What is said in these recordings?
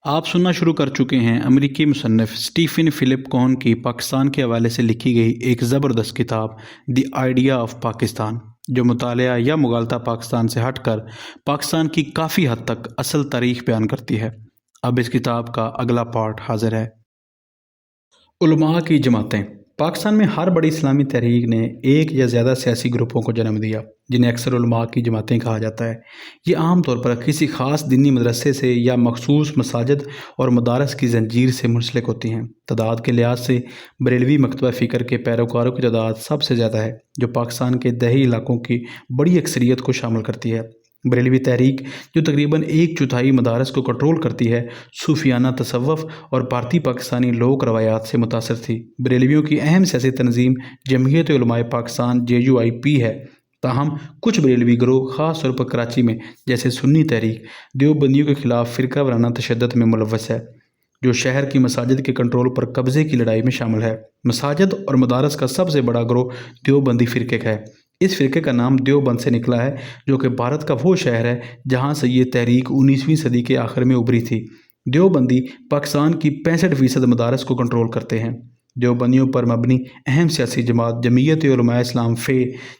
آپ سننا شروع کر چکے ہیں امریکی مصنف اسٹیفن فلپ کون کی پاکستان کے حوالے سے لکھی گئی ایک زبردست کتاب دی آئیڈیا آف پاکستان، جو مطالعہ یا مغالطہ پاکستان سے ہٹ کر پاکستان کی کافی حد تک اصل تاریخ بیان کرتی ہے۔ اب اس کتاب کا اگلا پارٹ حاضر ہے۔ علماء کی جماعتیں۔ پاکستان میں ہر بڑی اسلامی تحریک نے ایک یا زیادہ سیاسی گروپوں کو جنم دیا، جنہیں اکثر علماء کی جماعتیں کہا جاتا ہے۔ یہ عام طور پر کسی خاص دینی مدرسے سے یا مخصوص مساجد اور مدارس کی زنجیر سے منسلک ہوتی ہیں۔ تعداد کے لحاظ سے بریلوی مکتبہ فکر کے پیروکاروں کی تعداد سب سے زیادہ ہے، جو پاکستان کے دیہی علاقوں کی بڑی اکثریت کو شامل کرتی ہے۔ بریلوی تحریک، جو تقریباً ایک چوتھائی مدارس کو کنٹرول کرتی ہے، صوفیانہ تصوف اور بھارتی پاکستانی لوک روایات سے متاثر تھی۔ بریلویوں کی اہم سیاسی تنظیم جمعیت علماء پاکستان JUIP ہے، تاہم کچھ بریلوی گروہ خاص طور پر کراچی میں، جیسے سنی تحریک، دیوبندیوں کے خلاف فرقہ وارانہ تشدد میں ملوث ہے، جو شہر کی مساجد کے کنٹرول پر قبضے کی لڑائی میں شامل ہے۔ مساجد اور مدارس کا سب سے بڑا گروہ دیوبندی فرقے کا ہے۔ اس فرقے کا نام دیوبند سے نکلا ہے، جو کہ بھارت کا وہ شہر ہے جہاں سے یہ تحریک 19ویں صدی کے آخر میں ابھری تھی۔ دیوبندی پاکستان کی 65% مدارس کو کنٹرول کرتے ہیں۔ دیوبندیوں پر مبنی اہم سیاسی جماعت جمعیت علماء اسلام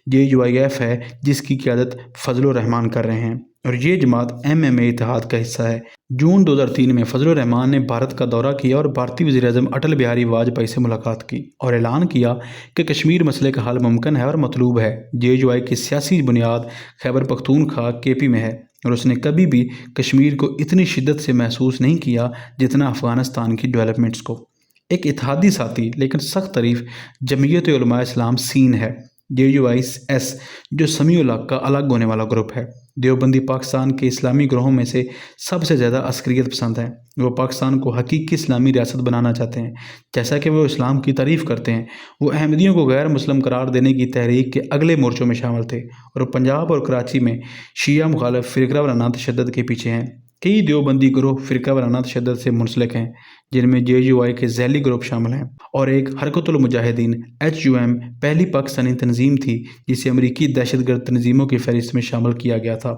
JUIF ہے، جس کی قیادت فضل الرحمان کر رہے ہیں، اور یہ جماعت MMA اتحاد کا حصہ ہے۔ جون 2003 میں فضل الرحمان نے بھارت کا دورہ کیا اور بھارتی وزیر اعظم اٹل بہاری واجپئی سے ملاقات کی اور اعلان کیا کہ کشمیر مسئلے کا حل ممکن ہے اور مطلوب ہے۔ JUI کی سیاسی بنیاد خیبر پختونخوا KP میں ہے، اور اس نے کبھی بھی کشمیر کو اتنی شدت سے محسوس نہیں کیا جتنا افغانستان کی ڈیولپمنٹس کو۔ ایک اتحادی ساتھی لیکن سخت طریف جمعیت علماء اسلام سین ہے، JUIS، جو سمیع الحق کا الگ ہونے والا گروپ ہے۔ دیوبندی پاکستان کے اسلامی گروہوں میں سے سب سے زیادہ عسکریت پسند ہیں۔ وہ پاکستان کو حقیقی اسلامی ریاست بنانا چاہتے ہیں، جیسا کہ وہ اسلام کی تعریف کرتے ہیں۔ وہ احمدیوں کو غیر مسلم قرار دینے کی تحریک کے اگلے مورچوں میں شامل تھے، اور پنجاب اور کراچی میں شیعہ مخالف فرقہ وارانہ تشدد کے پیچھے ہیں۔ کئی دیوبندی گروہ فرقہ وارانہ تشدد سے منسلک ہیں، جن میں JUI کے ذیلی گروپ شامل ہیں، اور ایک حرکت المجاہدین HUM پہلی پاکستانی تنظیم تھی جسے امریکی دہشت گرد تنظیموں کی فہرست میں شامل کیا گیا تھا۔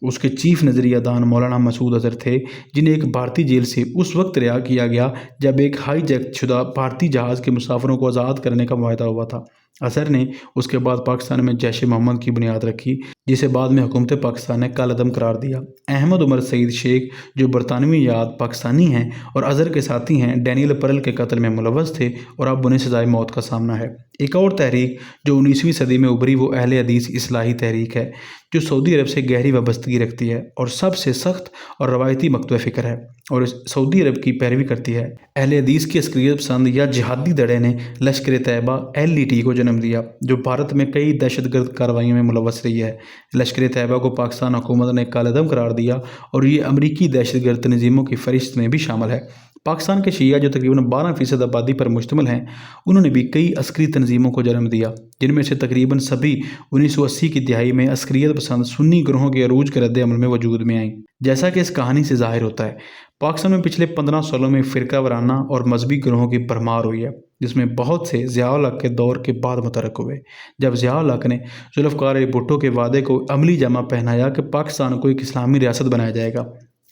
اس کے چیف نظریہ دان مولانا مسعود اظہر تھے، جنہیں ایک بھارتی جیل سے اس وقت رہا کیا گیا جب ایک ہائی جیک شدہ بھارتی جہاز کے مسافروں کو آزاد کرنے کا معاہدہ ہوا تھا۔ اظہر نے اس کے بعد پاکستان میں جیش محمد کی بنیاد رکھی، جسے بعد میں حکومت پاکستان نے کالعدم قرار دیا۔ احمد عمر سعید شیخ، جو برطانوی یاد پاکستانی ہیں اور اظہر کے ساتھی ہیں، ڈینیل پرل کے قتل میں ملوث تھے اور اب انہیں سزائے موت کا سامنا ہے۔ ایک اور تحریک جو 19ویں صدی میں ابھری وہ اہل حدیث اصلاحی تحریک ہے، جو سعودی عرب سے گہری وابستگی رکھتی ہے اور سب سے سخت اور روایتی مکتبہ فکر ہے، اور سعودی عرب کی پیروی کرتی ہے۔ اہل حدیث کی عسکریت پسند یا جہادی دھڑے نے لشکر طیبہ LTT کو جنم دیا، جو بھارت میں کئی دہشت گرد کارروائیوں میں ملوث رہی ہے۔ لشکر طیبہ کو پاکستان حکومت نے کالعدم قرار دیا اور یہ امریکی دہشت گرد تنظیموں کی فہرست میں بھی شامل ہے۔ پاکستان کے شیعہ، جو تقریباً 12% آبادی پر مشتمل ہیں، انہوں نے بھی کئی عسکری تنظیموں کو جنم دیا، جن میں سے تقریباً سبھی 1980 کی دہائی میں عسکریت پسند سنی گروہوں کے عروج کے رد عمل میں وجود میں آئیں۔ جیسا کہ اس کہانی سے ظاہر ہوتا ہے، پاکستان میں پچھلے 15 سالوں میں فرقہ وارانہ اور مذہبی گروہوں کی بھرمار ہوئی ہے، جس میں بہت سے ضیاء الحق کے دور کے بعد متحرک ہوئے، جب ضیاء الحق نے ذوالفقار علی بھٹو کے وعدے کو عملی جامہ پہنایا کہ پاکستان کو ایک اسلامی ریاست بنایا جائے گا۔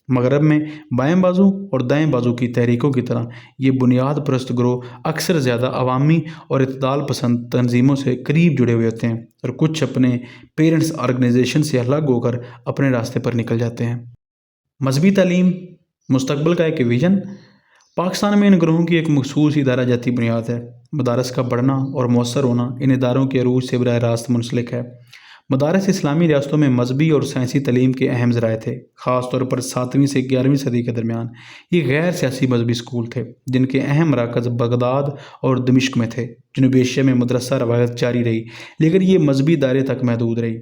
مغرب میں بائیں بازو اور دائیں بازو کی تحریکوں کی طرح یہ بنیاد پرست گروہ اکثر زیادہ عوامی اور اعتدال پسند تنظیموں سے قریب جڑے ہوئے ہوتے ہیں، اور کچھ اپنے پیرنٹس آرگنائزیشن سے الگ ہو کر اپنے راستے پر نکل جاتے ہیں۔ مذہبی تعلیم، مستقبل کا ایک ویژن۔ پاکستان میں ان گروہوں کی ایک مخصوص ادارہ جاتی بنیاد ہے۔ مدارس کا بڑھنا اور مؤثر ہونا ان اداروں کے عروج سے براہ راست منسلک ہے۔ مدارس اسلامی ریاستوں میں مذہبی اور سائنسی تعلیم کے اہم ذرائع تھے، خاص طور پر 7ویں سے 11ویں صدی کے درمیان۔ یہ غیر سیاسی مذہبی اسکول تھے، جن کے اہم مراکز بغداد اور دمشق میں تھے۔ جنوبی ایشیا میں مدرسہ روایت جاری رہی، لیکن یہ مذہبی دائرے تک محدود رہی۔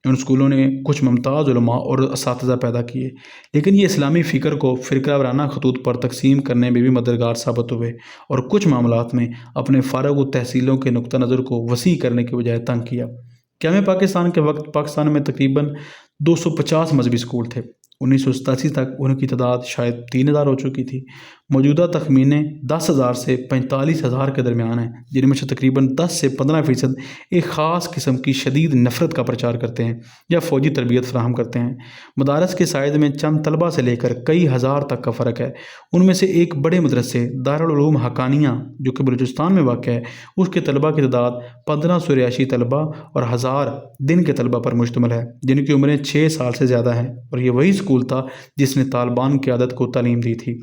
ان اسکولوں نے کچھ ممتاز علماء اور اساتذہ پیدا کیے، لیکن یہ اسلامی فکر کو فرقہ وارانہ خطوط پر تقسیم کرنے میں بھی مددگار ثابت ہوئے، اور کچھ معاملات میں اپنے فارغ التحصیلوں کے نقطہ نظر کو وسیع کرنے کے بجائے تنگ کیا۔ قیام پاکستان کے وقت پاکستان میں تقریباً 250 مذہبی اسکول تھے۔ 1987 تک ان کی تعداد شاید 3000 ہو چکی تھی۔ موجودہ تخمینے 10,000 سے 45,000 کے درمیان ہیں، جن میں سے تقریباً 10 سے 15% ایک خاص قسم کی شدید نفرت کا پرچار کرتے ہیں یا فوجی تربیت فراہم کرتے ہیں۔ مدارس کے سائز میں چند طلبہ سے لے کر کئی ہزار تک کا فرق ہے۔ ان میں سے ایک بڑے مدرسے دارالعلوم حقانیہ جو کہ بلوچستان میں واقع ہے، اس کے طلبہ کی تعداد 1500 رہائشی طلبہ اور 1000 دن کے طلبہ پر مشتمل ہے، جن کی عمریں 6 سال سے زیادہ ہیں، اور یہ وہی اسکول تھا جس نے طالبان قیادت کو تعلیم دی تھی۔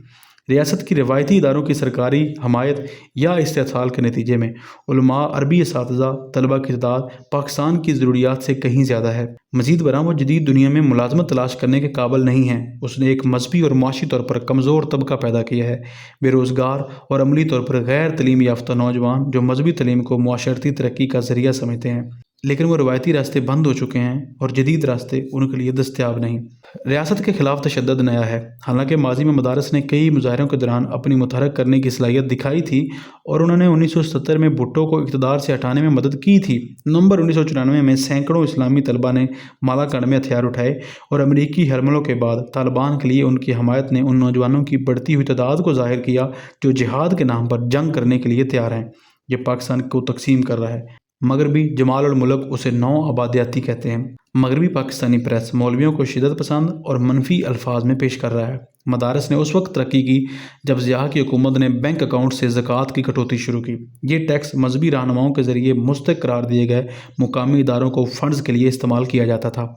ریاست کی روایتی اداروں کی سرکاری حمایت یا استحصال کے نتیجے میں علماء، عربی اساتذہ، طلبہ کی تعداد پاکستان کی ضروریات سے کہیں زیادہ ہے۔ مزید برآں وہ جدید دنیا میں ملازمت تلاش کرنے کے قابل نہیں ہیں۔ اس نے ایک مذہبی اور معاشی طور پر کمزور طبقہ پیدا کیا ہے، بے روزگار اور عملی طور پر غیر تعلیم یافتہ نوجوان جو مذہبی تعلیم کو معاشرتی ترقی کا ذریعہ سمجھتے ہیں، لیکن وہ روایتی راستے بند ہو چکے ہیں اور جدید راستے ان کے لیے دستیاب نہیں۔ ریاست کے خلاف تشدد نیا ہے، حالانکہ ماضی میں مدارس نے کئی مظاہروں کے دوران اپنی متحرک کرنے کی صلاحیت دکھائی تھی اور انہوں نے 1970 میں بھٹو کو اقتدار سے ہٹانے میں مدد کی تھی۔ نومبر 1994 میں سینکڑوں اسلامی طلبہ نے مالاکنڈ میں ہتھیار اٹھائے اور امریکی حملوں کے بعد طالبان کے لیے ان کی حمایت نے ان نوجوانوں کی بڑھتی ہوئی تعداد کو ظاہر کیا جو جہاد کے نام پر جنگ کرنے کے لیے تیار ہیں۔ یہ پاکستان کو تقسیم کر رہا ہے۔ مغربی جمال الملک اسے نو آبادیاتی کہتے ہیں۔ مغربی پاکستانی پریس مولویوں کو شدت پسند اور منفی الفاظ میں پیش کر رہا ہے۔ مدارس نے اس وقت ترقی کی جب ضیاء کی حکومت نے بینک اکاؤنٹ سے زکوٰۃ کی کٹوتی شروع کی۔ یہ ٹیکس مذہبی رہنماؤں کے ذریعے مستحق قرار دیے گئے مقامی اداروں کو فنڈز کے لیے استعمال کیا جاتا تھا،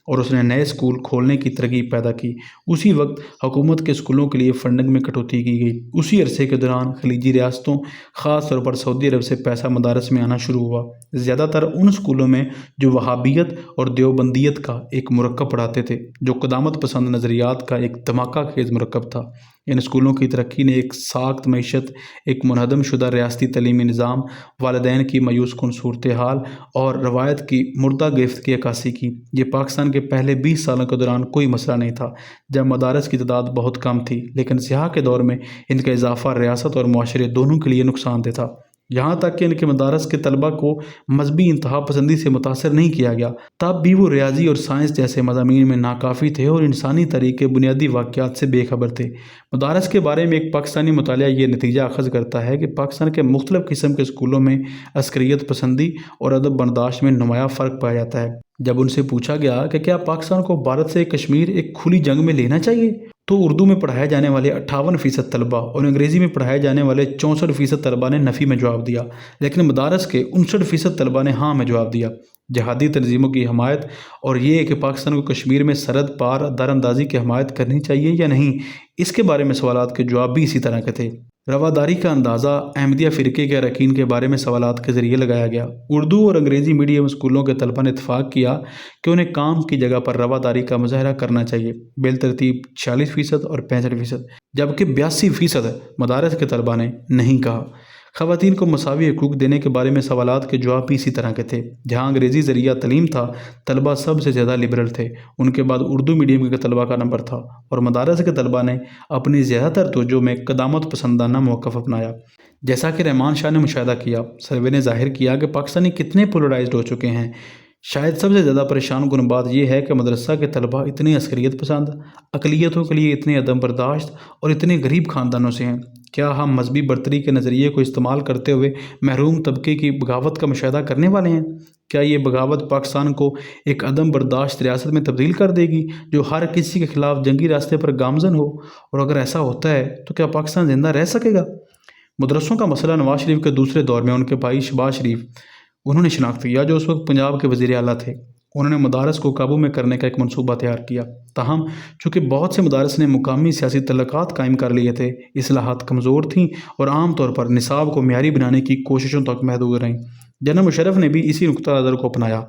اور اس نے نئے اسکول کھولنے کی ترغیب پیدا کی۔ اسی وقت حکومت کے اسکولوں کے لیے فنڈنگ میں کٹوتی کی گئی۔ اسی عرصے کے دوران خلیجی ریاستوں، خاص طور پر سعودی عرب سے پیسہ مدارس میں آنا شروع ہوا، زیادہ تر ان اسکولوں میں جو وہابیت اور دیوبندیت کا ایک مرکب پڑھاتے تھے، جو قدامت پسند نظریات کا ایک دھماکہ خیز مرکب تھا۔ ان اسکولوں کی ترقی نے ایک ساخت معیشت، ایک منہدم شدہ ریاستی تعلیمی نظام، والدین کی مایوس کن صورتحال اور روایت کی مردہ گرفت کی عکاسی کی۔ یہ پاکستان کے پہلے 20 سالوں کے دوران کوئی مسئلہ نہیں تھا، جب مدارس کی تعداد بہت کم تھی، لیکن ضیاء کے دور میں ان کا اضافہ ریاست اور معاشرے دونوں کے لیے نقصان دہ تھا۔ یہاں تک کہ ان کے مدارس کے طلبہ کو مذہبی انتہا پسندی سے متاثر نہیں کیا گیا، تب بھی وہ ریاضی اور سائنس جیسے مضامین میں ناکافی تھے اور انسانی تاریخ کے بنیادی واقعات سے بے خبر تھے۔ مدارس کے بارے میں ایک پاکستانی مطالعہ یہ نتیجہ اخذ کرتا ہے کہ پاکستان کے مختلف قسم کے اسکولوں میں عسکریت پسندی اور ادب برداشت میں نمایاں فرق پایا جاتا ہے۔ جب ان سے پوچھا گیا کہ کیا پاکستان کو بھارت سے کشمیر ایک کھلی جنگ میں لینا چاہیے، تو اردو میں پڑھائے جانے والے 58% طلبہ اور انگریزی میں پڑھائے جانے والے 64% طلبہ نے نفی میں جواب دیا، لیکن مدارس کے 59% طلبہ نے ہاں میں جواب دیا۔ جہادی تنظیموں کی حمایت اور یہ کہ پاکستان کو کشمیر میں سرحد پار دراندازی کی حمایت کرنی چاہیے یا نہیں، اس کے بارے میں سوالات کے جواب بھی اسی طرح کے تھے۔ رواداری کا اندازہ احمدیہ فرقے کے اراکین کے بارے میں سوالات کے ذریعے لگایا گیا۔ اردو اور انگریزی میڈیم اسکولوں کے طلبہ نے اتفاق کیا کہ انہیں کام کی جگہ پر رواداری کا مظاہرہ کرنا چاہیے، بالترتیب 46% اور 65%، جبکہ 82% مدارس کے طلبہ نے نہیں کہا۔ خواتین کو مساوی حقوق دینے کے بارے میں سوالات کے جواب بھی اسی طرح کے تھے۔ جہاں انگریزی ذریعہ تعلیم تھا، طلبہ سب سے زیادہ لبرل تھے، ان کے بعد اردو میڈیم کے طلبہ کا نمبر تھا، اور مدارس کے طلبہ نے اپنی زیادہ تر توجہ میں قدامت پسندانہ موقف اپنایا۔ جیسا کہ رحمان شاہ نے مشاہدہ کیا، سروے نے ظاہر کیا کہ پاکستانی کتنے پولرائزڈ ہو چکے ہیں۔ شاید سب سے زیادہ پریشان کن بات یہ ہے کہ مدرسہ کے طلبہ اتنے عسکریت پسند، اقلیتوں کے لیے اتنے عدم برداشت اور اتنے غریب خاندانوں سے ہیں۔ کیا ہم مذہبی برتری کے نظریے کو استعمال کرتے ہوئے محروم طبقے کی بغاوت کا مشاہدہ کرنے والے ہیں؟ کیا یہ بغاوت پاکستان کو ایک عدم برداشت ریاست میں تبدیل کر دے گی جو ہر کسی کے خلاف جنگی راستے پر گامزن ہو؟ اور اگر ایسا ہوتا ہے تو کیا پاکستان زندہ رہ سکے گا؟ مدرسوں کا مسئلہ نواز شریف کے دوسرے دور میں ان کے بھائی شہباز شریف انہوں نے شناخت کیا، جو اس وقت پنجاب کے وزیر اعلیٰ تھے۔ انہوں نے مدارس کو قابو میں کرنے کا ایک منصوبہ تیار کیا، تاہم چونکہ بہت سے مدارس نے مقامی سیاسی تعلقات قائم کر لیے تھے، اصلاحات کمزور تھیں اور عام طور پر نصاب کو معیاری بنانے کی کوششوں تک محدود رہیں۔ جنرل مشرف نے بھی اسی نقطہ نظر کو اپنایا،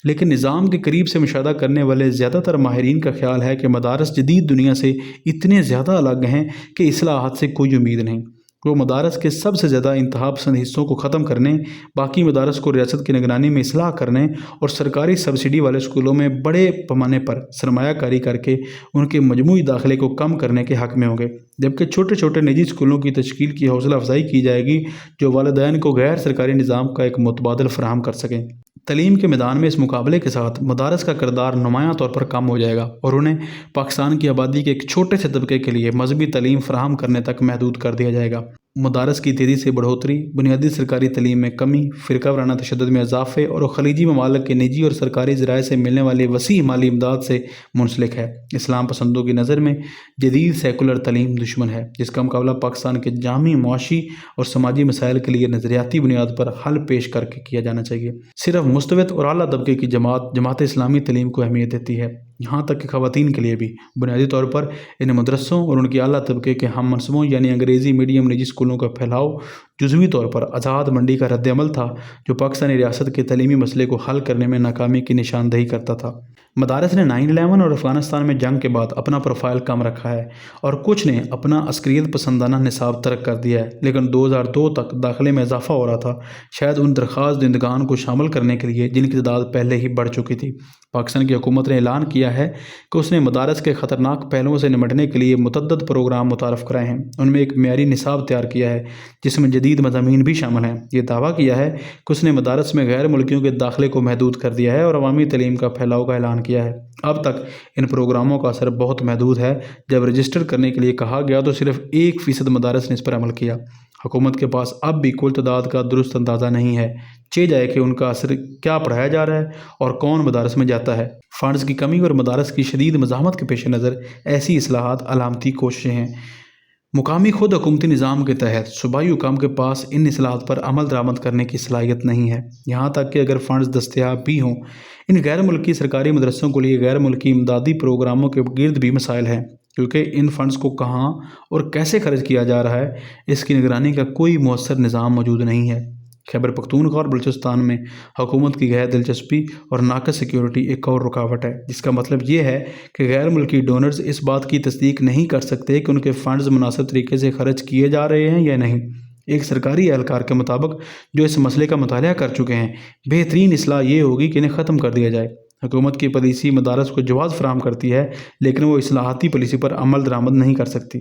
لیکن نظام کے قریب سے مشاہدہ کرنے والے زیادہ تر ماہرین کا خیال ہے کہ مدارس جدید دنیا سے اتنے زیادہ الگ ہیں کہ اصلاحات سے کوئی امید نہیں۔ وہ مدارس کے سب سے زیادہ انتہا پسند حصوں کو ختم کرنے، باقی مدارس کو ریاست کی نگرانی میں اصلاح کرنے اور سرکاری سبسڈی والے اسکولوں میں بڑے پیمانے پر سرمایہ کاری کر کے ان کے مجموعی داخلے کو کم کرنے کے حق میں ہوں گے، جبکہ چھوٹے چھوٹے نجی اسکولوں کی تشکیل کی حوصلہ افزائی کی جائے گی جو والدین کو غیر سرکاری نظام کا ایک متبادل فراہم کر سکیں۔ تعلیم کے میدان میں اس مقابلے کے ساتھ مدارس کا کردار نمایاں طور پر کم ہو جائے گا اور انہیں پاکستان کی آبادی کے ایک چھوٹے سے طبقے کے لیے مذہبی تعلیم فراہم کرنے تک محدود کر دیا جائے گا۔ مدارس کی تیزی سے بڑھوتری، بنیادی سرکاری تعلیم میں کمی، فرقہ وارانہ تشدد میں اضافے اور خلیجی ممالک کے نجی اور سرکاری ذرائع سے ملنے والی وسیع مالی امداد سے منسلک ہے۔ اسلام پسندوں کی نظر میں جدید سیکولر تعلیم دشمن ہے، جس کا مقابلہ پاکستان کے جامع معاشی اور سماجی مسائل کے لیے نظریاتی بنیاد پر حل پیش کر کے کیا جانا چاہیے۔ صرف مستبد اور اعلیٰ طبقے کی جماعت اسلامی تعلیم کو اہمیت دیتی ہے، یہاں تک کہ خواتین کے لیے بھی۔ بنیادی طور پر ان مدرسوں اور ان کی اعلیٰ طبقے کے ہم منصبوں یعنی انگریزی میڈیم نجی اسکولوں کا پھیلاؤ جزوی طور پر آزاد منڈی کا رد عمل تھا، جو پاکستانی ریاست کے تعلیمی مسئلے کو حل کرنے میں ناکامی کی نشاندہی کرتا تھا۔ مدارس نے 9/11 اور افغانستان میں جنگ کے بعد اپنا پروفائل کم رکھا ہے اور کچھ نے اپنا عسکریت پسندانہ نصاب ترک کر دیا ہے، لیکن 2002 تک داخلے میں اضافہ ہو رہا تھا، شاید ان درخواست دہندگان کو شامل کرنے کے لیے جن کی تعداد پہلے ہی بڑھ چکی تھی۔ پاکستان کی حکومت نے اعلان کیا ہے کہ اس نے مدارس کے خطرناک پہلوؤں سے نمٹنے کے لیے متعدد پروگرام متعارف کرائے ہیں۔ ان میں ایک معیاری نصاب تیار کیا ہے جس میں جدید مضامین بھی شامل ہیں۔ یہ دعویٰ کیا ہے کہ اس نے مدارس میں غیر ملکیوں کے داخلے کو محدود کر دیا ہے اور عوامی تعلیم کا پھیلاؤ کا اعلان کیا ہے۔ اب تک ان پروگراموں کا اثر بہت محدود ہے۔ جب رجسٹر کرنے کے لیے کہا گیا تو صرف 1% مدارس نے اس پر عمل کیا۔ حکومت کے پاس اب بھی کل تعداد کا درست اندازہ نہیں ہے، چہ جائے کہ ان کا اثر کیا پڑھایا جا رہا ہے اور کون مدارس میں جاتا ہے۔ فنڈز کی کمی اور مدارس کی شدید مزاحمت کے پیش نظر ایسی اصلاحات علامتی کوششیں ہیں۔ مقامی خود حکومتی نظام کے تحت صوبائی حکام کے پاس ان اصلاحات پر عمل درآمد کرنے کی صلاحیت نہیں ہے، یہاں تک کہ اگر فنڈز دستیاب بھی ہوں۔ ان غیر ملکی سرکاری مدرسوں کے لیے غیر ملکی امدادی پروگراموں کے گرد بھی مسائل ہیں، کیونکہ ان فنڈز کو کہاں اور کیسے خرچ کیا جا رہا ہے اس کی نگرانی کا کوئی مؤثر نظام موجود نہیں ہے۔ خیبر پختونخوا اور بلوچستان میں حکومت کی غیر دلچسپی اور ناقص سیکیورٹی ایک اور رکاوٹ ہے، جس کا مطلب یہ ہے کہ غیر ملکی ڈونرز اس بات کی تصدیق نہیں کر سکتے کہ ان کے فنڈز مناسب طریقے سے خرچ کیے جا رہے ہیں یا نہیں۔ ایک سرکاری اہلکار کے مطابق جو اس مسئلے کا مطالعہ کر چکے ہیں، بہترین اصلاح یہ ہوگی کہ انہیں ختم کر دیا جائے۔ حکومت کی پالیسی مدارس کو جواز فراہم کرتی ہے، لیکن وہ اصلاحاتی پالیسی پر عمل درآمد نہیں کر سکتی۔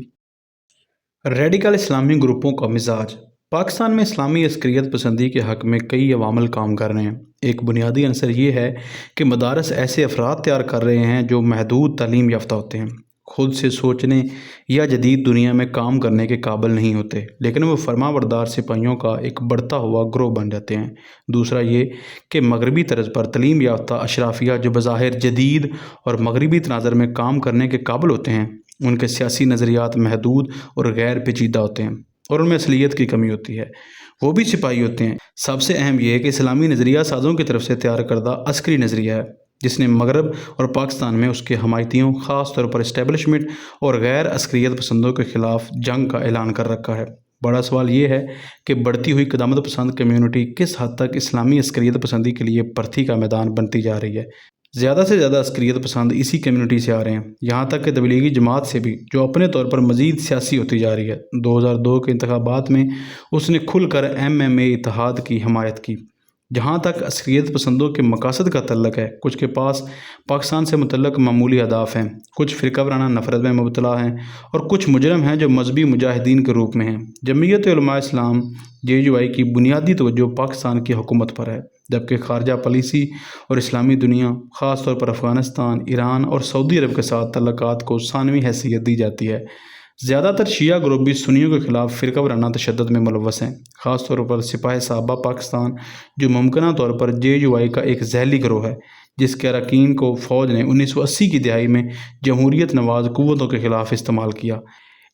ریڈیکل اسلامی گروپوں کا مزاج۔ پاکستان میں اسلامی عسکریت پسندی کے حق میں کئی عوامل کام کر رہے ہیں۔ ایک بنیادی عنصر یہ ہے کہ مدارس ایسے افراد تیار کر رہے ہیں جو محدود تعلیم یافتہ ہوتے ہیں، خود سے سوچنے یا جدید دنیا میں کام کرنے کے قابل نہیں ہوتے، لیکن وہ فرما بردار سپاہیوں کا ایک بڑھتا ہوا گروہ بن جاتے ہیں۔ دوسرا یہ کہ مغربی طرز پر تعلیم یافتہ اشرافیہ جو بظاہر جدید اور مغربی تناظر میں کام کرنے کے قابل ہوتے ہیں، ان کے سیاسی نظریات محدود اور غیر پیچیدہ ہوتے ہیں اور ان میں اصلیت کی کمی ہوتی ہے۔ وہ بھی سپاہی ہوتے ہیں۔ سب سے اہم یہ ہے کہ اسلامی نظریہ سازوں کی طرف سے تیار کردہ عسکری نظریہ ہے، جس نے مغرب اور پاکستان میں اس کے حمایتیوں، خاص طور پر اسٹیبلشمنٹ اور غیر عسکریت پسندوں کے خلاف جنگ کا اعلان کر رکھا ہے۔ بڑا سوال یہ ہے کہ بڑھتی ہوئی قدامت پسند کمیونٹی کس حد تک اسلامی عسکریت پسندی کے لیے پرتھی کا میدان بنتی جا رہی ہے۔ زیادہ سے زیادہ عسکریت پسند اسی کمیونٹی سے آ رہے ہیں، یہاں تک کہ تبلیغی جماعت سے بھی، جو اپنے طور پر مزید سیاسی ہوتی جا رہی ہے۔ 2002 کے انتخابات میں اس نے کھل کر MMA اتحاد کی حمایت کی۔ جہاں تک عسکریت پسندوں کے مقاصد کا تعلق ہے، کچھ کے پاس پاکستان سے متعلق معمولی اہداف ہیں، کچھ فرقہ وارانہ نفرت میں مبتلا ہیں اور کچھ مجرم ہیں جو مذہبی مجاہدین کے روپ میں ہیں۔ جمعیت علماء اسلام JUI کی بنیادی توجہ پاکستان کی حکومت پر ہے، جبکہ خارجہ پالیسی اور اسلامی دنیا، خاص طور پر افغانستان، ایران اور سعودی عرب کے ساتھ تعلقات کو ثانوی حیثیت دی جاتی ہے۔ زیادہ تر شیعہ گروپ بھی سنیوں کے خلاف فرقہ وارانہ تشدد میں ملوث ہیں، خاص طور پر سپاہ صحابہ پاکستان، جو ممکنہ طور پر JUI کا ایک ذیلی گروہ ہے، جس کے اراکین کو فوج نے 1980 کی دہائی میں جمہوریت نواز قوتوں کے خلاف استعمال کیا۔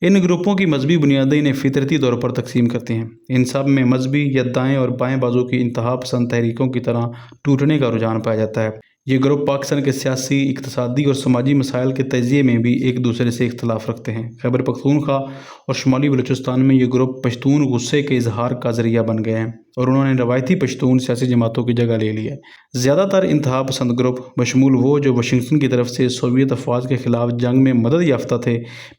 ان گروپوں کی مذہبی بنیادیں انہیں فطرتی طور پر تقسیم کرتی ہیں۔ ان سب میں مذہبی یا دائیں اور بائیں بازو کی انتہا پسند تحریکوں کی طرح ٹوٹنے کا رجحان پایا جاتا ہے۔ یہ گروپ پاکستان کے سیاسی، اقتصادی اور سماجی مسائل کے تجزیے میں بھی ایک دوسرے سے اختلاف رکھتے ہیں۔ خیبر پختونخوا اور شمالی بلوچستان میں یہ گروپ پشتون غصے کے اظہار کا ذریعہ بن گئے ہیں اور انہوں نے روایتی پشتون سیاسی جماعتوں کی جگہ لے لی ہے۔ زیادہ تر انتہا پسند گروپ، بشمول وہ جو واشنگٹن کی طرف سے سوویت افواج کے خلاف جنگ میں مدد یافتہ تھے،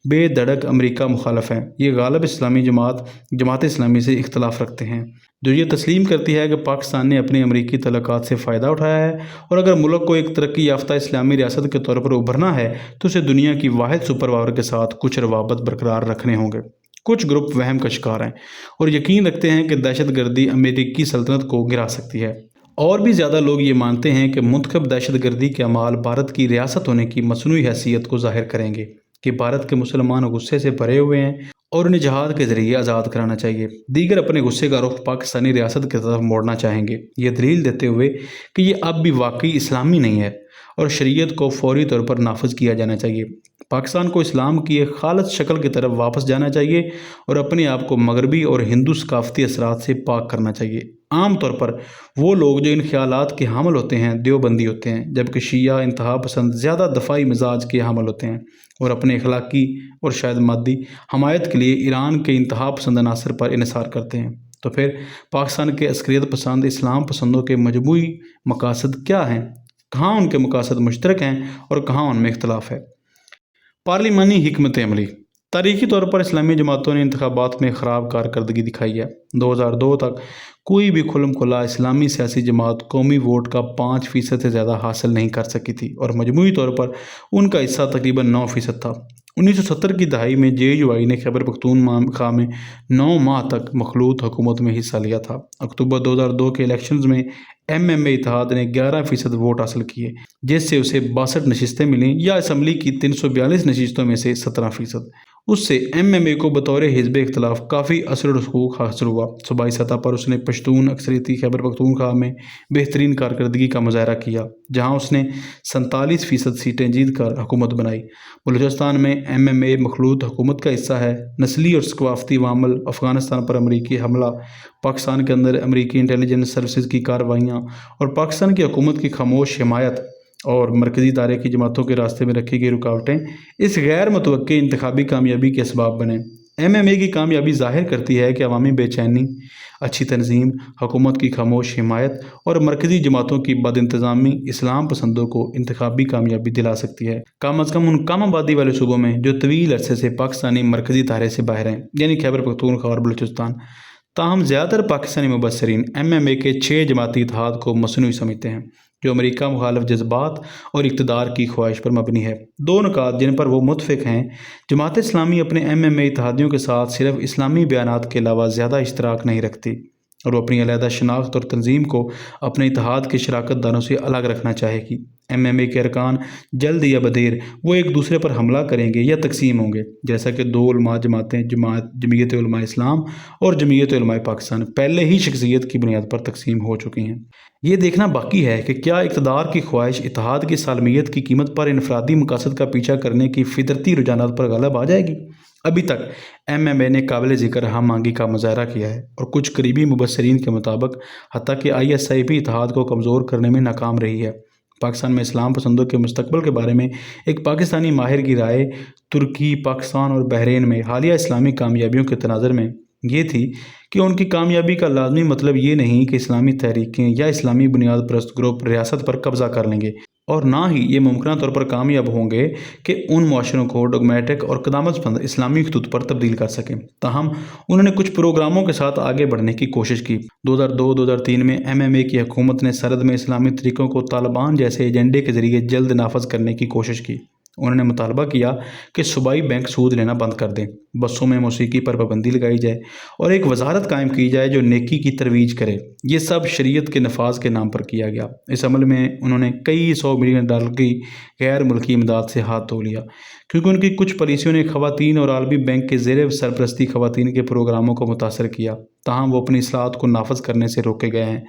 بے دھڑک امریکہ مخالف ہیں۔ یہ غالب اسلامی جماعت اسلامی سے اختلاف رکھتے ہیں، جو یہ تسلیم کرتی ہے کہ پاکستان نے اپنے امریکی تعلقات سے فائدہ اٹھایا ہے اور اگر ملک کو ایک ترقی یافتہ اسلامی ریاست کے طور پر ابھرنا ہے تو اسے دنیا کی واحد سپر پاور کے ساتھ کچھ روابط برقرار رکھنے ہوں گے۔ کچھ گروپ وہم کا شکار ہیں اور یقین رکھتے ہیں کہ دہشت گردی امریکی سلطنت کو گرا سکتی ہے اور بھی زیادہ لوگ یہ مانتے ہیں کہ منتخب دہشت گردی کے اعمال بھارت کی ریاست ہونے کی مصنوعی حیثیت کو ظاہر کریں گے کہ بھارت کے مسلمان غصے سے بھرے ہوئے ہیں اور انہیں جہاد کے ذریعے آزاد کرانا چاہیے۔ دیگر اپنے غصے کا رخ پاکستانی ریاست کی طرف موڑنا چاہیں گے، یہ دلیل دیتے ہوئے کہ یہ اب بھی واقعی اسلامی نہیں ہے اور شریعت کو فوری طور پر نافذ کیا جانا چاہیے۔ پاکستان کو اسلام کی ایک خالص شکل کی طرف واپس جانا چاہیے اور اپنے آپ کو مغربی اور ہندو ثقافتی اثرات سے پاک کرنا چاہیے۔ عام طور پر وہ لوگ جو ان خیالات کے حامل ہوتے ہیں دیوبندی ہوتے ہیں، جبکہ شیعہ انتہا پسند زیادہ دفاعی مزاج کے حامل ہوتے ہیں اور اپنے اخلاقی اور شاید مادی حمایت کے لیے ایران کے انتہا پسند عناصر پر انحصار کرتے ہیں۔ تو پھر پاکستان کے عسکریت پسند اسلام پسندوں کے مجموعی مقاصد کیا ہیں؟ کہاں ان کے مقاصد مشترک ہیں اور کہاں ان میں اختلاف ہے؟ پارلیمانی حکمت عملی۔ تاریخی طور پر اسلامی جماعتوں نے انتخابات میں خراب کارکردگی دکھائی ہے۔ 2002 تک کوئی بھی کھلم کھلا اسلامی سیاسی جماعت قومی ووٹ کا 5% سے زیادہ حاصل نہیں کر سکی تھی اور مجموعی طور پر ان کا حصہ تقریباً 9% تھا۔ 1970 کی دہائی میں JUI نے خیبر پختونخوا میں 9 ماہ تک مخلوط حکومت میں حصہ لیا تھا۔ اکتوبر 2002 کے الیکشنز میں MMA اتحاد نے 11% ووٹ حاصل کیے، جس سے اسے 62 نشستیں ملیں یا اسمبلی کی 342 نشستوں میں سے 17%۔ اس سے MMA کو بطور حزب اختلاف کافی اثر و رسوخ حاصل ہوا۔ صوبائی سطح پر اس نے پشتون اکثریتی خیبر پختونخوا میں بہترین کارکردگی کا مظاہرہ کیا، جہاں اس نے 47% سیٹیں جیت کر حکومت بنائی۔ بلوچستان میں MMA مخلوط حکومت کا حصہ ہے۔ نسلی اور ثقافتی عوامل، افغانستان پر امریکی حملہ، پاکستان کے اندر امریکی انٹیلیجنس سروسز کی کارروائیاں اور پاکستان کی حکومت کی خاموش حمایت اور مرکزی ادارے کی جماعتوں کے راستے میں رکھی گئی رکاوٹیں اس غیر متوقع انتخابی کامیابی کے اسباب بنے۔ MMA کی کامیابی ظاہر کرتی ہے کہ عوامی بے چینی، اچھی تنظیم، حکومت کی خاموش حمایت اور مرکزی جماعتوں کی بد انتظامی اسلام پسندوں کو انتخابی کامیابی دلا سکتی ہے، کم از کم ان کم آبادی والے صوبوں میں جو طویل عرصے سے پاکستانی مرکزی دھارے سے باہر ہیں، یعنی خیبر پختونخوا اور بلوچستان۔ تاہم زیادہ تر پاکستانی مبصرین MMA کے 6 جماعتی اتحاد کو مصنوعی سمجھتے ہیں، جو امریکہ مخالف جذبات اور اقتدار کی خواہش پر مبنی ہے۔ 2 نکات جن پر وہ متفق ہیں: جماعت اسلامی اپنے MMA اتحادیوں کے ساتھ صرف اسلامی بیانات کے علاوہ زیادہ اشتراک نہیں رکھتی اور وہ اپنی علیحدہ شناخت اور تنظیم کو اپنے اتحاد کے شراکت داروں سے الگ رکھنا چاہے گی۔ MMA کے ارکان جلد یا بدیر وہ ایک دوسرے پر حملہ کریں گے یا تقسیم ہوں گے، جیسا کہ 2 علماء جماعتیں جمعیت علماء اسلام اور جمعیت علماء پاکستان پہلے ہی شخصیت کی بنیاد پر تقسیم ہو چکی ہیں۔ یہ دیکھنا باقی ہے کہ کیا اقتدار کی خواہش اتحاد کی سالمیت کی قیمت پر انفرادی مقاصد کا پیچھا کرنے کی فطرتی رجحانات پر غالب آ جائے گی؟ ابھی تک MMA نے قابل ذکر ہم آہنگی کا مظاہرہ کیا ہے اور کچھ قریبی مبصرین کے مطابق حتیٰ کہ ISI بھی اتحاد کو کمزور کرنے میں ناکام رہی ہے۔ پاکستان میں اسلام پسندوں کے مستقبل کے بارے میں ایک پاکستانی ماہر کی رائے ترکی، پاکستان اور بحرین میں حالیہ اسلامی کامیابیوں کے تناظر میں یہ تھی کہ ان کی کامیابی کا لازمی مطلب یہ نہیں کہ اسلامی تحریکیں یا اسلامی بنیاد پرست گروپ ریاست پر قبضہ کر لیں گے، اور نہ ہی یہ ممکنہ طور پر کامیاب ہوں گے کہ ان معاشروں کو ڈوگمیٹک اور قدامت پسند اسلامی خطوط پر تبدیل کر سکیں۔ تاہم انہوں نے کچھ پروگراموں کے ساتھ آگے بڑھنے کی کوشش کی۔ 2002-2003 میں MMA کی حکومت نے سرحد میں اسلامی طریقوں کو طالبان جیسے ایجنڈے کے ذریعے جلد نافذ کرنے کی کوشش کی۔ انہوں نے مطالبہ کیا کہ صوبائی بینک سود لینا بند کر دیں، بسوں میں موسیقی پر پابندی لگائی جائے اور ایک وزارت قائم کی جائے جو نیکی کی ترویج کرے۔ یہ سب شریعت کے نفاذ کے نام پر کیا گیا۔ اس عمل میں انہوں نے کئی $100 ملین کی غیر ملکی امداد سے ہاتھ دھو لیا، کیونکہ ان کی کچھ پالیسیوں نے خواتین اور عالمی بینک کے زیر سرپرستی خواتین کے پروگراموں کو متاثر کیا۔ تاہم وہ اپنی اصلاحات کو نافذ کرنے سے روکے گئے ہیں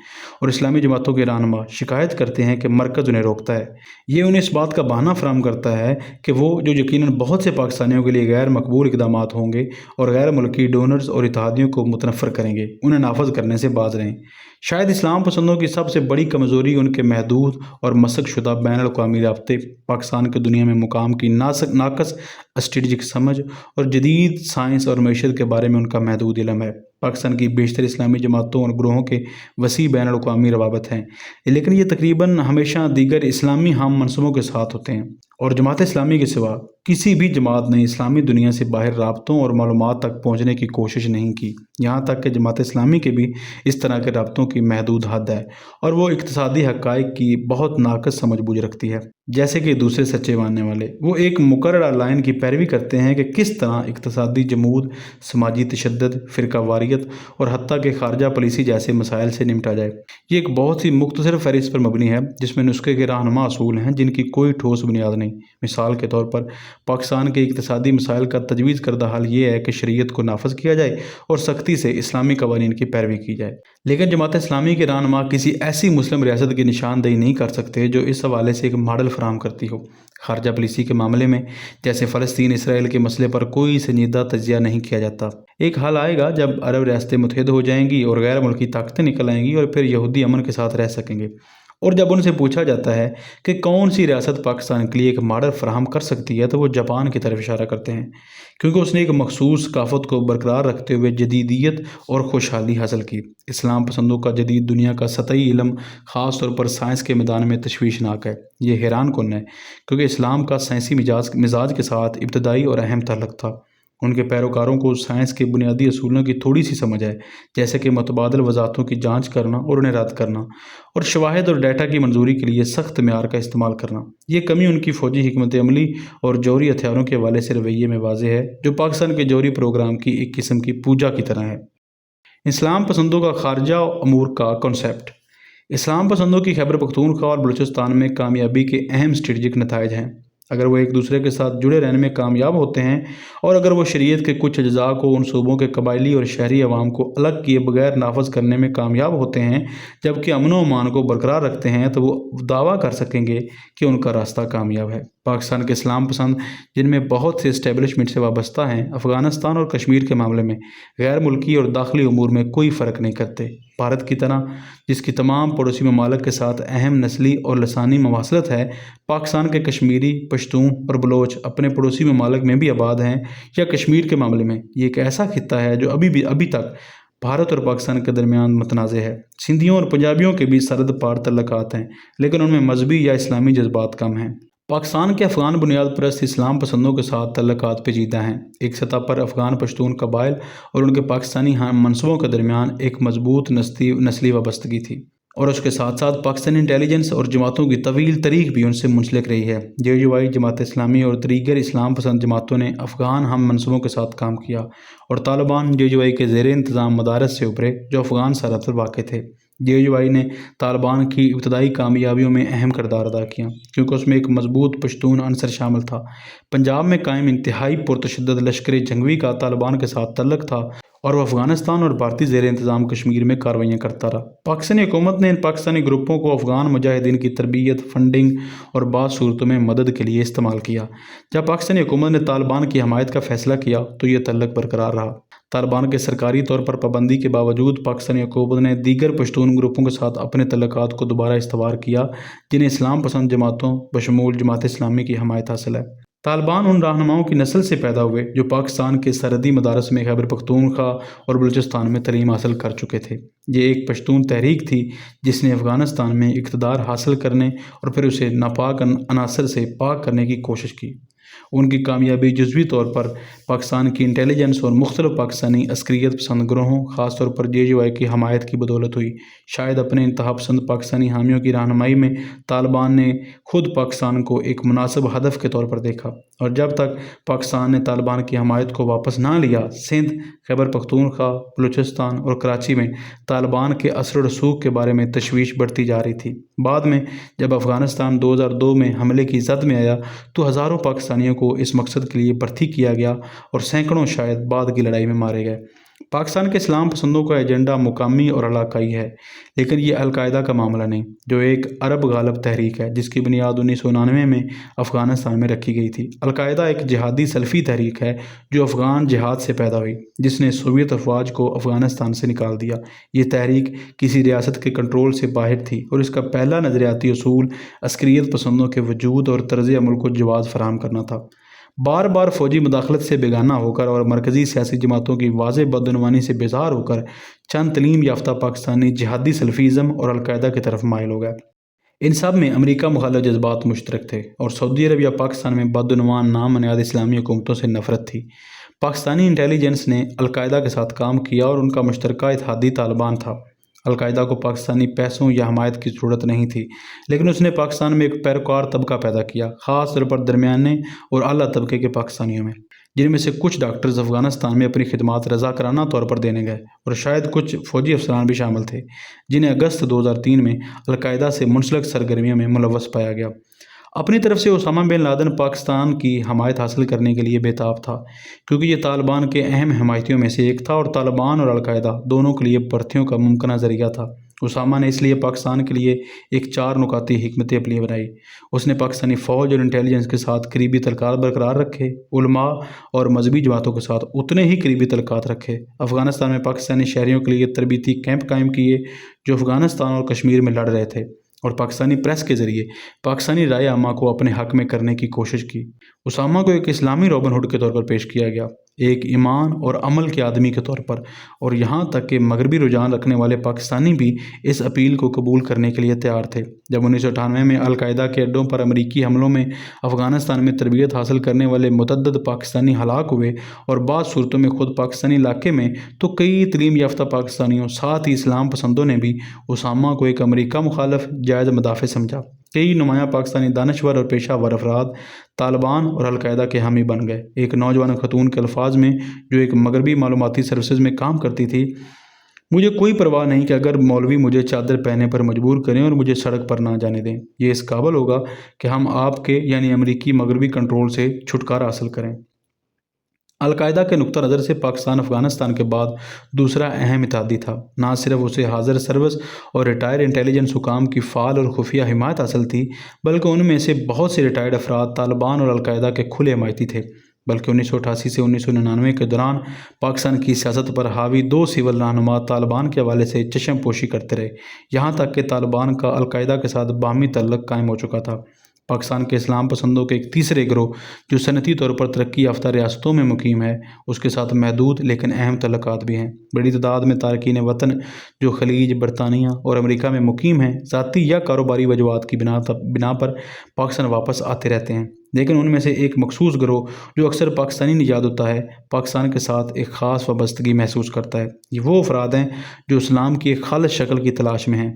اور اسلامی جماعتوں کے رہنما شکایت کرتے ہیں کہ مرکز انہیں روکتا ہے۔ یہ انہیں اس بات کا بہانہ فراہم کرتا ہے کہ وہ جو یقیناً بہت سے پاکستانیوں کے لیے غیر مقبول اقدامات ہوں گے اور غیر ملکی ڈونرز اور اتحادیوں کو متنفر کریں گے، انہیں نافذ کرنے سے باز رہیں۔ شاید اسلام پسندوں کی سب سے بڑی کمزوری ان کے محدود اور مسخ شدہ بین الاقوامی رابطے، پاکستان کی دنیا میں مقام کی ناقص اسٹریٹجک سمجھ اور جدید سائنس اور معیشت کے بارے میں ان کا محدود علم ہے۔ پاکستان کی بیشتر اسلامی جماعتوں اور گروہوں کے وسیع بین الاقوامی روابط ہیں، لیکن یہ تقریباً ہمیشہ دیگر اسلامی ہم منصبوں کے ساتھ ہوتے ہیں اور جماعت اسلامی کے سوا کسی بھی جماعت نے اسلامی دنیا سے باہر رابطوں اور معلومات تک پہنچنے کی کوشش نہیں کی، یہاں تک کہ جماعت اسلامی کے بھی اس طرح کے رابطوں کی محدود حد ہے اور وہ اقتصادی حقائق کی بہت ناقص سمجھ بوجھ رکھتی ہے۔ جیسے کہ دوسرے سچے ماننے والے وہ ایک مقررہ لائن کی پیروی کرتے ہیں کہ کس طرح اقتصادی جمود، سماجی تشدد، فرقہ واریت اور حتیٰ کہ خارجہ پالیسی جیسے مسائل سے نمٹا جائے۔ یہ ایک بہت ہی مختصر فہرست پر مبنی ہے جس میں نسخے کے رہنما اصول ہیں جن کی کوئی ٹھوس بنیاد نہیں۔ مثال کے طور پر پاکستان کے اقتصادی مسائل کا تجویز کردہ حل یہ ہے کہ شریعت کو نافذ کیا جائے اور سختی سے اسلامی قوانین کی پیروی کی جائے، لیکن جماعت اسلامی کے رہنما کسی ایسی مسلم ریاست کی نشاندہی نہیں کر سکتے جو اس حوالے سے ایک ماڈل فراہم کرتی ہو۔ خارجہ پالیسی کے معاملے میں جیسے فلسطین اسرائیل کے مسئلے پر کوئی سنجیدہ تجزیہ نہیں کیا جاتا۔ ایک حال آئے گا جب عرب ریاستیں متحد ہو جائیں گی اور غیر ملکی طاقتیں نکل آئیں گی اور پھر یہودی امن کے ساتھ رہ سکیں گے، اور جب ان سے پوچھا جاتا ہے کہ کون سی ریاست پاکستان کے لیے ایک ماڈل فراہم کر سکتی ہے تو وہ جاپان کی طرف اشارہ کرتے ہیں، کیونکہ اس نے ایک مخصوص ثقافت کو برقرار رکھتے ہوئے جدیدیت اور خوشحالی حاصل کی۔ اسلام پسندوں کا جدید دنیا کا سطحی علم خاص طور پر سائنس کے میدان میں تشویشناک ہے۔ یہ حیران کن ہے کیونکہ اسلام کا سائنسی مزاج کے ساتھ ابتدائی اور اہم تعلق تھا۔ ان کے پیروکاروں کو سائنس کے بنیادی اصولوں کی تھوڑی سی سمجھ ہے، جیسے کہ متبادل وضاحتوں کی جانچ کرنا اور انہیں رد کرنا، اور شواہد اور ڈیٹا کی منظوری کے لیے سخت معیار کا استعمال کرنا۔ یہ کمی ان کی فوجی حکمت عملی اور جوہری ہتھیاروں کے حوالے سے رویے میں واضح ہے، جو پاکستان کے جوہری پروگرام کی ایک قسم کی پوجا کی طرح ہے۔ اسلام پسندوں کا خارجہ امور کا کنسیپٹ۔ اسلام پسندوں کی خیبر پختونخوا اور بلوچستان میں کامیابی کے اہم اسٹریٹجک نتائج ہیں۔ اگر وہ ایک دوسرے کے ساتھ جڑے رہنے میں کامیاب ہوتے ہیں اور اگر وہ شریعت کے کچھ اجزاء کو ان صوبوں کے قبائلی اور شہری عوام کو الگ کیے بغیر نافذ کرنے میں کامیاب ہوتے ہیں جبکہ امن و امان کو برقرار رکھتے ہیں تو وہ دعویٰ کر سکیں گے کہ ان کا راستہ کامیاب ہے۔ پاکستان کے اسلام پسند جن میں بہت سے اسٹیبلشمنٹ سے وابستہ ہیں، افغانستان اور کشمیر کے معاملے میں غیر ملکی اور داخلی امور میں کوئی فرق نہیں کرتے۔ بھارت کی طرح جس کی تمام پڑوسی ممالک کے ساتھ اہم نسلی اور لسانی مواصلت ہے، پاکستان کے کشمیری، پشتون اور بلوچ اپنے پڑوسی ممالک میں بھی آباد ہیں، یا کشمیر کے معاملے میں یہ ایک ایسا خطہ ہے جو ابھی تک بھارت اور پاکستان کے درمیان متنازع ہے۔ سندھیوں اور پنجابیوں کے بھی سرحد پار تعلقات ہیں، لیکن ان میں مذہبی یا اسلامی جذبات کم ہیں۔ پاکستان کے افغان بنیاد پرست اسلام پسندوں کے ساتھ تعلقات پیچیدہ ہیں۔ ایک سطح پر افغان پشتون قبائل اور ان کے پاکستانی ہم منصبوں کے درمیان ایک مضبوط نسلی وابستگی تھی، اور اس کے ساتھ ساتھ پاکستانی انٹیلیجنس اور جماعتوں کی طویل تاریخ بھی ان سے منسلک رہی ہے۔ JUI، جماعت اسلامی اور دیگر اسلام پسند جماعتوں نے افغان ہم منصبوں کے ساتھ کام کیا، اور طالبان JUI کے زیر انتظام مدارس سے ابھرے جو افغان سرحد پر واقع تھے۔ JUI نے طالبان کی ابتدائی کامیابیوں میں اہم کردار ادا کیا کیونکہ اس میں ایک مضبوط پشتون عنصر شامل تھا۔ پنجاب میں قائم انتہائی پرتشدد لشکر جنگوی کا طالبان کے ساتھ تعلق تھا اور وہ افغانستان اور بھارتی زیر انتظام کشمیر میں کارروائیاں کرتا رہا۔ پاکستانی حکومت نے ان پاکستانی گروپوں کو افغان مجاہدین کی تربیت، فنڈنگ اور بعض صورتوں میں مدد کے لیے استعمال کیا۔ جب پاکستانی حکومت نے طالبان کی حمایت کا فیصلہ کیا تو یہ تعلق برقرار رہا۔ طالبان کے سرکاری طور پر پابندی کے باوجود پاکستانی حکومت نے دیگر پشتون گروپوں کے ساتھ اپنے تعلقات کو دوبارہ استوار کیا جنہیں اسلام پسند جماعتوں بشمول جماعت اسلامی کی حمایت حاصل ہے۔ طالبان ان رہنماؤں کی نسل سے پیدا ہوئے جو پاکستان کے سرحدی مدارس میں خیبر پختونخوا اور بلوچستان میں تعلیم حاصل کر چکے تھے۔ یہ ایک پشتون تحریک تھی جس نے افغانستان میں اقتدار حاصل کرنے اور پھر اسے ناپاک عناصر سے پاک کرنے کی کوشش کی۔ ان کی کامیابی جزوی طور پر پاکستان کی انٹیلیجنس اور مختلف پاکستانی عسکریت پسند گروہوں خاص طور پر JUI کی حمایت کی بدولت ہوئی۔ شاید اپنے انتہا پسند پاکستانی حامیوں کی رہنمائی میں طالبان نے خود پاکستان کو ایک مناسب ہدف کے طور پر دیکھا، اور جب تک پاکستان نے طالبان کی حمایت کو واپس نہ لیا، سندھ، خیبر پختونخوا، بلوچستان اور کراچی میں طالبان کے اثر و رسوخ کے بارے میں تشویش بڑھتی جا رہی تھی۔ بعد میں جب افغانستان 2002 میں حملے کی زد میں آیا تو ہزاروں پاکستانیوں کو اس مقصد کے لیے بھرتی کیا گیا اور سینکڑوں شاید بعد کی لڑائی میں مارے گئے۔ پاکستان کے اسلام پسندوں کا ایجنڈا مقامی اور علاقائی ہے، لیکن یہ القاعدہ کا معاملہ نہیں، جو ایک عرب غالب تحریک ہے جس کی بنیاد 1999 میں افغانستان میں رکھی گئی تھی۔ القاعدہ ایک جہادی سلفی تحریک ہے جو افغان جہاد سے پیدا ہوئی، جس نے سوویت افواج کو افغانستان سے نکال دیا۔ یہ تحریک کسی ریاست کے کنٹرول سے باہر تھی اور اس کا پہلا نظریاتی اصول عسکریت پسندوں کے وجود اور طرز عمل کو جواز فراہم کرنا تھا۔ بار بار فوجی مداخلت سے بیگانہ ہو کر اور مرکزی سیاسی جماعتوں کی واضح بدعنوانی سے بیزار ہو کر چند تعلیم یافتہ پاکستانی جہادی سلفیزم اور القاعدہ کی طرف مائل ہو گئے۔ ان سب میں امریکہ مخالف جذبات مشترک تھے اور سعودی عرب یا پاکستان میں بدعنوان نامنیاد اسلامی حکومتوں سے نفرت تھی۔ پاکستانی انٹیلیجنس نے القاعدہ کے ساتھ کام کیا اور ان کا مشترکہ اتحادی طالبان تھا۔ القاعدہ کو پاکستانی پیسوں یا حمایت کی ضرورت نہیں تھی، لیکن اس نے پاکستان میں ایک پیروکار طبقہ پیدا کیا، خاص طور پر درمیانے اور اعلیٰ طبقے کے پاکستانیوں میں، جن میں سے کچھ ڈاکٹرز افغانستان میں اپنی خدمات رضاکارانہ طور پر دینے گئے اور شاید کچھ فوجی افسران بھی شامل تھے، جنہیں اگست 2003 میں القاعدہ سے منسلک سرگرمیوں میں ملوث پایا گیا۔ اپنی طرف سے اسامہ بن لادن پاکستان کی حمایت حاصل کرنے کے لیے بےتاب تھا، کیونکہ یہ طالبان کے اہم حمایتیوں میں سے ایک تھا اور طالبان اور القاعدہ دونوں کے لیے بھرتیوں کا ممکنہ ذریعہ تھا۔ اسامہ نے اس لیے پاکستان کے لیے ایک 4 نکاتی حکمت عملی بنائی۔ اس نے پاکستانی فوج اور انٹیلیجنس کے ساتھ قریبی تعلقات برقرار رکھے، علماء اور مذہبی جماعتوں کے ساتھ اتنے ہی قریبی تعلقات رکھے، افغانستان میں پاکستانی شہریوں کے لیے تربیتی کیمپ قائم کیے جو افغانستان اور کشمیر میں لڑ رہے تھے، اور پاکستانی پریس کے ذریعے پاکستانی رائے عامہ کو اپنے حق میں کرنے کی کوشش کی۔ اسامہ کو ایک اسلامی رابن ہوڈ کے طور پر پیش کیا گیا، ایک ایمان اور عمل کے آدمی کے طور پر، اور یہاں تک کہ مغربی رجحان رکھنے والے پاکستانی بھی اس اپیل کو قبول کرنے کے لیے تیار تھے۔ جب 1998 میں القاعدہ کے اڈوں پر امریکی حملوں میں افغانستان میں تربیت حاصل کرنے والے متعدد پاکستانی ہلاک ہوئے اور بعض صورتوں میں خود پاکستانی علاقے میں، تو کئی تعلیم یافتہ پاکستانیوں ساتھ ہی اسلام پسندوں نے بھی اسامہ کو ایک امریکہ مخالف جائز مدافع سمجھا۔ کئی نمایاں پاکستانی دانشور اور پیشہ ور افراد طالبان اور القاعدہ کے حامی بن گئے۔ ایک نوجوان خاتون کے الفاظ میں، جو ایک مغربی معلوماتی سروسز میں کام کرتی تھی: مجھے کوئی پرواہ نہیں کہ اگر مولوی مجھے چادر پہننے پر مجبور کریں اور مجھے سڑک پر نہ جانے دیں، یہ اس قابل ہوگا کہ ہم آپ کے یعنی امریکی مغربی کنٹرول سے چھٹکارا حاصل کریں۔ القاعدہ کے نقطہ نظر سے پاکستان افغانستان کے بعد دوسرا اہم اتحادی تھا۔ نہ صرف اسے حاضر سروس اور ریٹائر انٹیلیجنس حکام کی فعال اور خفیہ حمایت حاصل تھی، بلکہ ان میں سے بہت سے ریٹائرڈ افراد طالبان اور القاعدہ کے کھلے حمایتی تھے۔ بلکہ 1988 سے 1999 کے دوران پاکستان کی سیاست پر حاوی 2 سول رہنما طالبان کے حوالے سے چشم پوشی کرتے رہے، یہاں تک کہ طالبان کا القاعدہ کے ساتھ باہمی تعلق قائم ہو چکا تھا۔ پاکستان کے اسلام پسندوں کے ایک تیسرے گروہ، جو صنعتی طور پر ترقی یافتہ ریاستوں میں مقیم ہے، اس کے ساتھ محدود لیکن اہم تعلقات بھی ہیں۔ بڑی تعداد میں تارکین وطن جو خلیج، برطانیہ اور امریکہ میں مقیم ہیں، ذاتی یا کاروباری وجوہات کی بنا پر پاکستان واپس آتے رہتے ہیں، لیکن ان میں سے ایک مخصوص گروہ جو اکثر پاکستانی نژاد ہوتا ہے، پاکستان کے ساتھ ایک خاص وابستگی محسوس کرتا ہے۔ یہ وہ افراد ہیں جو اسلام کی ایک خالص شکل کی تلاش میں ہیں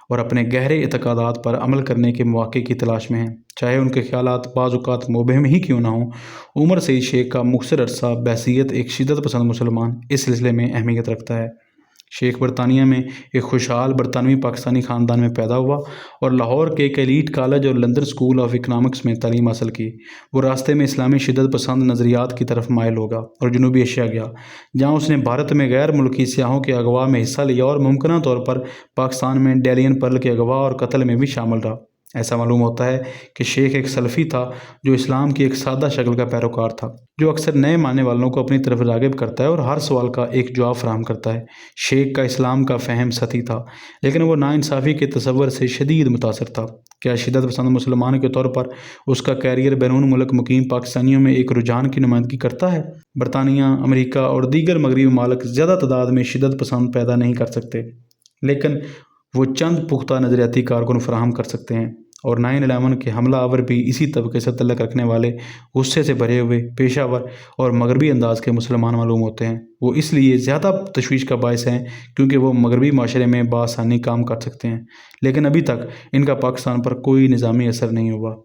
اور اپنے گہرے اعتقادات پر عمل کرنے کے مواقع کی تلاش میں ہیں، چاہے ان کے خیالات بعض اوقات مبہم ہی کیوں نہ ہوں۔ عمر سعید شیخ کا مختصر عرصہ بحیثیت ایک شدت پسند مسلمان اس سلسلے میں اہمیت رکھتا ہے۔ شیخ برطانیہ میں ایک خوشحال برطانوی پاکستانی خاندان میں پیدا ہوا اور لاہور کے ایک ایلیٹ کالج اور لندن اسکول آف اکنامکس میں تعلیم حاصل کی۔ وہ راستے میں اسلامی شدت پسند نظریات کی طرف مائل ہوگا اور جنوبی ایشیا گیا، جہاں اس نے بھارت میں غیر ملکی سیاحوں کے اغوا میں حصہ لیا اور ممکنہ طور پر پاکستان میں ڈیلین پرل کے اغوا اور قتل میں بھی شامل رہا۔ ایسا معلوم ہوتا ہے کہ شیخ ایک سلفی تھا جو اسلام کی ایک سادہ شکل کا پیروکار تھا، جو اکثر نئے ماننے والوں کو اپنی طرف راغب کرتا ہے اور ہر سوال کا ایک جواب فراہم کرتا ہے۔ شیخ کا اسلام کا فہم سطحی تھا، لیکن وہ ناانصافی کے تصور سے شدید متاثر تھا۔ کیا شدت پسند مسلمان کے طور پر اس کا کیریئر بیرون ملک مقیم پاکستانیوں میں ایک رجحان کی نمائندگی کرتا ہے؟ برطانیہ، امریکہ اور دیگر مغربی ممالک زیادہ تعداد میں شدت پسند پیدا نہیں کر سکتے، لیکن وہ چند پختہ نظریاتی کارکن فراہم کر سکتے ہیں، اور 9/11 کے حملہ آور بھی اسی طبقے سے تعلق رکھنے والے غصے سے بھرے ہوئے پیشہ ور اور مغربی انداز کے مسلمان معلوم ہوتے ہیں۔ وہ اس لیے زیادہ تشویش کا باعث ہیں کیونکہ وہ مغربی معاشرے میں بآسانی کام کر سکتے ہیں، لیکن ابھی تک ان کا پاکستان پر کوئی نظامی اثر نہیں ہوا۔